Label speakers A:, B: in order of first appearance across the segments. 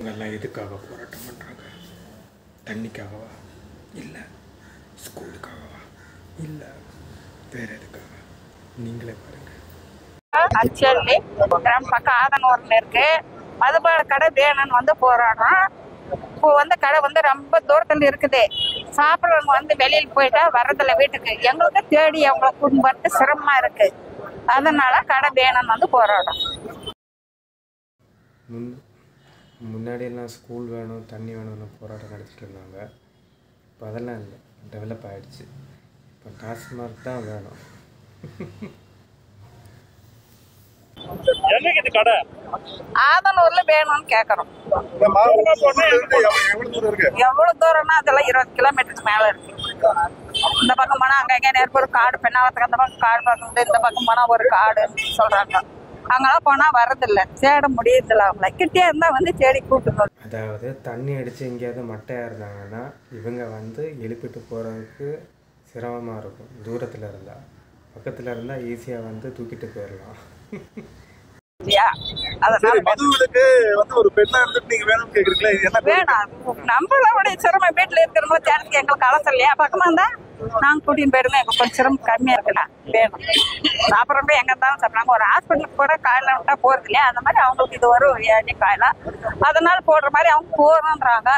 A: இவங்கெல்லாம் எதுக்காக போராட்டம் பண்ணுறாங்க? தண்ணிக்காகவா? இல்லை ஸ்கூலுக்காகவா? இல்லை வேறு எதுக்காக? நீங்களே பாருங்கள்.
B: அச்சல்லி கிராம பக்கம் ஆதனூர்ல இருக்கு. மதுபான கடை வேணும்னு வந்து போராடுறோம். இப்போ வந்து கடை வந்து ரொம்ப தூரத்தில் இருக்குது. சாப்பிட்றவங்க வந்து வெளியில் போயிட்டா வர்றதில்ல வீட்டுக்கு. எங்களுக்கு தேடி அவங்களை கூட்டு வரது சிரமமா இருக்கு. அதனால கடை வேணும்னு வந்து போராடும்.
A: முன்னாடியெல்லாம் ஸ்கூல் வேணும், தண்ணி வேணும்னு போராட்டம் நடத்திட்டு இருந்தாங்க. இப்போ அதெல்லாம் இல்லை, டெவலப் ஆகிடுச்சு. இப்போ டாஸ்மார்க் தான் வேணும்.
B: ஆதனூர்ல வேணும்னு கேக்குறோம். எவ்வளவு தூரம்னா அதெல்லாம் 20 கிலோமீட்டருக்கு மேல இருக்கு. இந்த பக்கம் போனா அங்க நேர்பு ஒரு காடு, பெண்ணாவத்துக்கு அந்த பக்கம் காடு பார்க்குது. இந்த பக்கம் போனா ஒரு காடு சொல்றாங்க. அங்கெல்லாம் போனா வர்றதில்ல, தேட முடியறதில்ல. அவங்கள கிட்டே இருந்தா வந்து தேடி கூப்பிட்டு.
A: அதாவது தண்ணி அடித்து எங்கேயாவது மட்டையாக இருந்தாங்கன்னா இவங்க வந்து எழுப்பிட்டு போகிறதுக்கு சிரமமாக இருக்கும். தூரத்தில் இருந்தால், பக்கத்தில் இருந்தால் ஈஸியாக வந்து தூக்கிட்டு போயிடலாம்.
B: நம்மளோட சிரமம் வீட்டுல இருக்கிறவங்க தேர்தலுக்கு எங்களுக்கு அவசரம் இல்லையா? பக்கமா இருந்தா நாங்க கூட்டின்னு போயிடுங்க. எங்களுக்கு கொஞ்சம் சிரமம் கம்மியா இருக்கலாம். வேணும் சாப்பிட்றப்ப எங்க இருந்தாலும் சாப்பிட்றாங்க. ஒரு ஹாஸ்பிட்டலுக்கு கூட காயில விட்டா போறது இல்லையா? அந்த மாதிரி அவங்களுக்கு இது வரும் ஏழை காயில. அதனால போடுற மாதிரி அவங்க போறோன்றாங்க.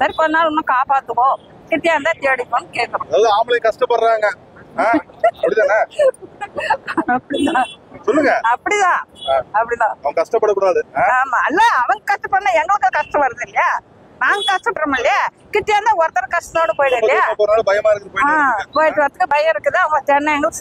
B: சரி கொஞ்ச நாள் இன்னும் காப்பாத்துவோம், கிட்டியா இருந்தா தேடிப்போன்னு கேட்கறோம்.
C: கஷ்டப்படுறாங்க.
B: அப்படிதான்
C: அவங்க கஷ்டப்படக்கூடாது.
B: ஆமா, இல்ல அவங்க கஷ்டப்படா எங்களுக்கு கஷ்டம் வருது இல்லையா? நாங்க கஷ்டப்படுறோம் இல்லையா? கிட்டே இருந்தா ஒருத்தர் கஷ்டத்தோட போயிடும் இல்லையா?
C: பயமா இருக்கு,
B: போயிட்டு வரதுக்கு பயம் இருக்குது. அவங்க எங்களுக்கு